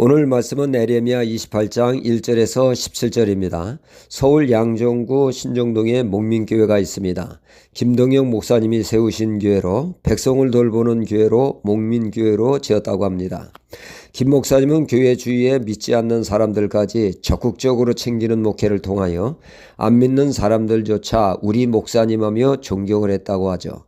오늘 말씀은 에레미야 28장 1절에서 17절입니다. 서울 양정구 신정동에 목민교회가 있습니다. 김동영 목사님이 세우신 교회로 백성을 돌보는 교회로 목민교회로 지었다고 합니다. 김 목사님은 교회 주위에 믿지 않는 사람들까지 적극적으로 챙기는 목회를 통하여 안 믿는 사람들조차 우리 목사님하며 존경을 했다고 하죠.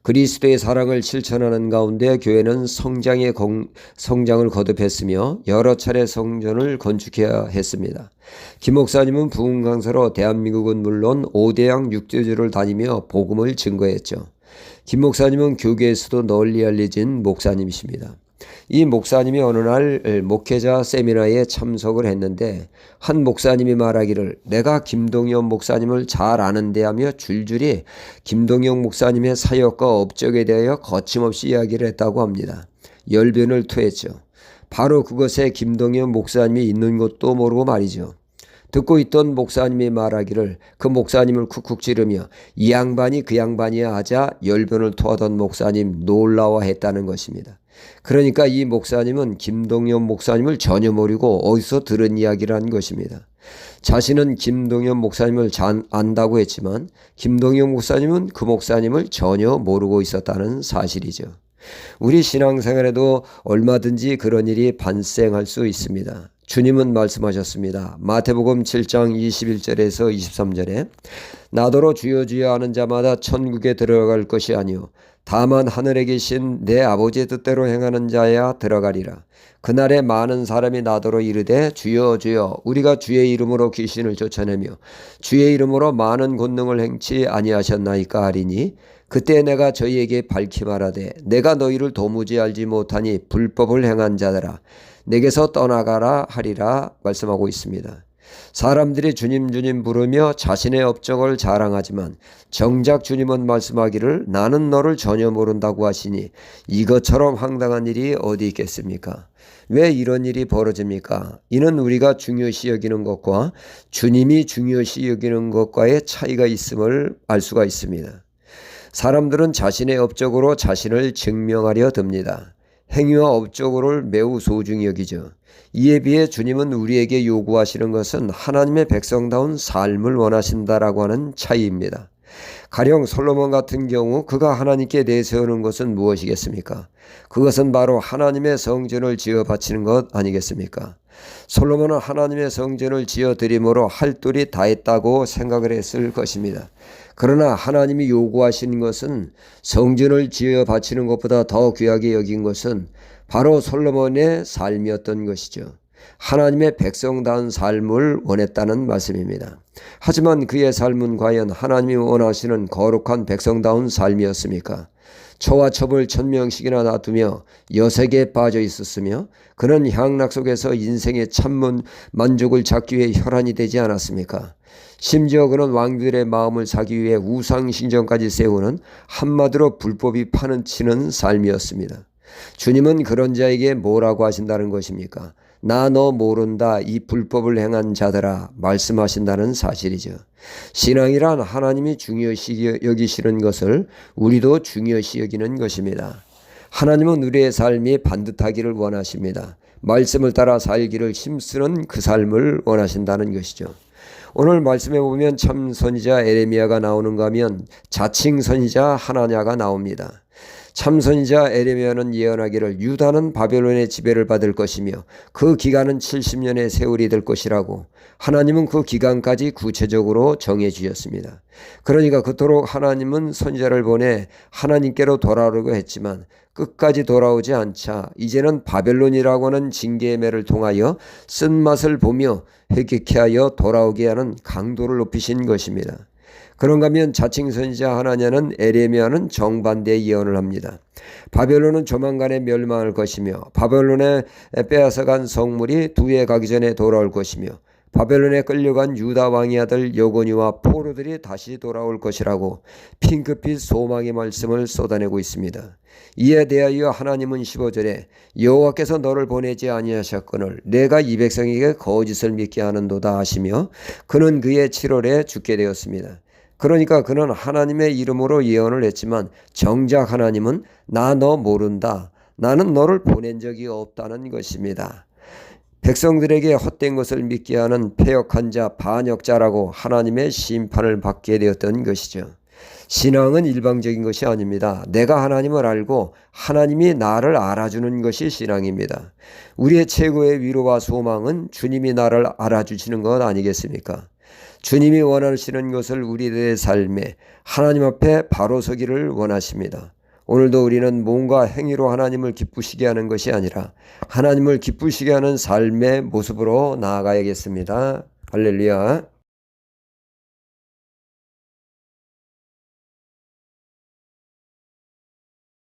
그리스도의 사랑을 실천하는 가운데 교회는 성장을 거듭했으며 여러 차례 성전을 건축해야 했습니다. 김 목사님은 부흥 강사로 대한민국은 물론 5대양 6대주를 다니며 복음을 증거했죠. 김 목사님은 교계에서도 널리 알려진 목사님이십니다. 이 목사님이 어느 날 목회자 세미나에 참석을 했는데 한 목사님이 말하기를 내가 김동영 목사님을 잘 아는데 하며 줄줄이 김동영 목사님의 사역과 업적에 대하여 거침없이 이야기를 했다고 합니다. 열변을 토했죠. 바로 그것에 김동영 목사님이 있는 것도 모르고 말이죠. 듣고 있던 목사님이 말하기를 그 목사님을 쿡쿡 찌르며 이 양반이 그 양반이야 하자 열변을 토하던 목사님 놀라워했다는 것입니다. 그러니까 이 목사님은 김동연 목사님을 전혀 모르고 어디서 들은 이야기를 한 것입니다. 자신은 김동연 목사님을 잘 안다고 했지만 김동연 목사님은 그 목사님을 전혀 모르고 있었다는 사실이죠. 우리 신앙생활에도 얼마든지 그런 일이 발생할 수 있습니다. 주님은 말씀하셨습니다. 마태복음 7장 21절에서 23절에 나더러 주여 주여 하는 자마다 천국에 들어갈 것이 아니요 다만 하늘에 계신 내 아버지의 뜻대로 행하는 자야 들어가리라. 그날에 많은 사람이 나더러 이르되 주여 주여 우리가 주의 이름으로 귀신을 쫓아내며 주의 이름으로 많은 권능을 행치 아니하셨나이까 하리니 그때 내가 저희에게 밝히 말하되 내가 너희를 도무지 알지 못하니 불법을 행한 자들아 내게서 떠나가라 하리라 말씀하고 있습니다. 사람들이 주님 주님 부르며 자신의 업적을 자랑하지만 정작 주님은 말씀하기를 나는 너를 전혀 모른다고 하시니 이것처럼 황당한 일이 어디 있겠습니까? 왜 이런 일이 벌어집니까? 이는 우리가 중요시 여기는 것과 주님이 중요시 여기는 것과의 차이가 있음을 알 수가 있습니다. 사람들은 자신의 업적으로 자신을 증명하려 듭니다. 행위와 업적으로를 매우 소중히 여기죠. 이에 비해 주님은 우리에게 요구하시는 것은 하나님의 백성다운 삶을 원하신다라고 하는 차이입니다. 가령 솔로몬 같은 경우 그가 하나님께 내세우는 것은 무엇이겠습니까? 그것은 바로 하나님의 성전을 지어 바치는 것 아니겠습니까? 솔로몬은 하나님의 성전을 지어 드림으로 할 도리 다 했다고 생각을 했을 것입니다. 그러나 하나님이 요구하신 것은 성전을 지어 바치는 것보다 더 귀하게 여긴 것은 바로 솔로몬의 삶이었던 것이죠. 하나님의 백성다운 삶을 원했다는 말씀입니다. 하지만 그의 삶은 과연 하나님이 원하시는 거룩한 백성다운 삶이었습니까? 초와 첩을 1000명씩이나 놔두며 여색에 빠져 있었으며 그는 향락 속에서 인생의 참 만족을 찾기 위해 혈안이 되지 않았습니까? 심지어 그는 왕들의 마음을 사기 위해 우상신전까지 세우는 한마디로 불법이 파는치는 삶이었습니다. 주님은 그런 자에게 뭐라고 하신다는 것입니까? 나 너 모른다 이 불법을 행한 자들아 말씀하신다는 사실이죠. 신앙이란 하나님이 중요시 여기시는 것을 우리도 중요시 여기는 것입니다. 하나님은 우리의 삶이 반듯하기를 원하십니다. 말씀을 따라 살기를 힘쓰는 그 삶을 원하신다는 것이죠. 오늘 말씀에 보면 참 선지자 에레미야가 나오는가 하면 자칭 선지자 하나냐가 나옵니다. 참 선지자 에레미야는 예언하기를 유다는 바벨론의 지배를 받을 것이며 그 기간은 70년의 세월이 될 것이라고 하나님은 그 기간까지 구체적으로 정해 주셨습니다. 그러니까 그토록 하나님은 선지자를 보내 하나님께로 돌아오려고 했지만 끝까지 돌아오지 않자 이제는 바벨론이라고 하는 징계의 매를 통하여 쓴맛을 보며 회개케 하여 돌아오게 하는 강도를 높이신 것입니다. 그런가 하면 자칭 선지자 하나냐는 에레미야는 정반대의 예언을 합니다. 바벨론은 조만간에 멸망할 것이며 바벨론에 빼앗아간 성물이 두 해 가기 전에 돌아올 것이며 바벨론에 끌려간 유다 왕의 아들 여고니와 포로들이 다시 돌아올 것이라고 핑크빛 소망의 말씀을 쏟아내고 있습니다. 이에 대하여 하나님은 15절에 여호와께서 너를 보내지 아니하셨거늘 내가 이 백성에게 거짓을 믿게 하는도다 하시며 그는 그의 7월에 죽게 되었습니다. 그러니까 그는 하나님의 이름으로 예언을 했지만 정작 하나님은 나 너 모른다. 나는 너를 보낸 적이 없다는 것입니다. 백성들에게 헛된 것을 믿게 하는 패역한 자, 반역자라고 하나님의 심판을 받게 되었던 것이죠. 신앙은 일방적인 것이 아닙니다. 내가 하나님을 알고 하나님이 나를 알아주는 것이 신앙입니다. 우리의 최고의 위로와 소망은 주님이 나를 알아주시는 것 아니겠습니까? 주님이 원하시는 것을 우리들의 삶에 하나님 앞에 바로 서기를 원하십니다. 오늘도 우리는 몸과 행위로 하나님을 기쁘시게 하는 것이 아니라 하나님을 기쁘시게 하는 삶의 모습으로 나아가야겠습니다. 할렐루야.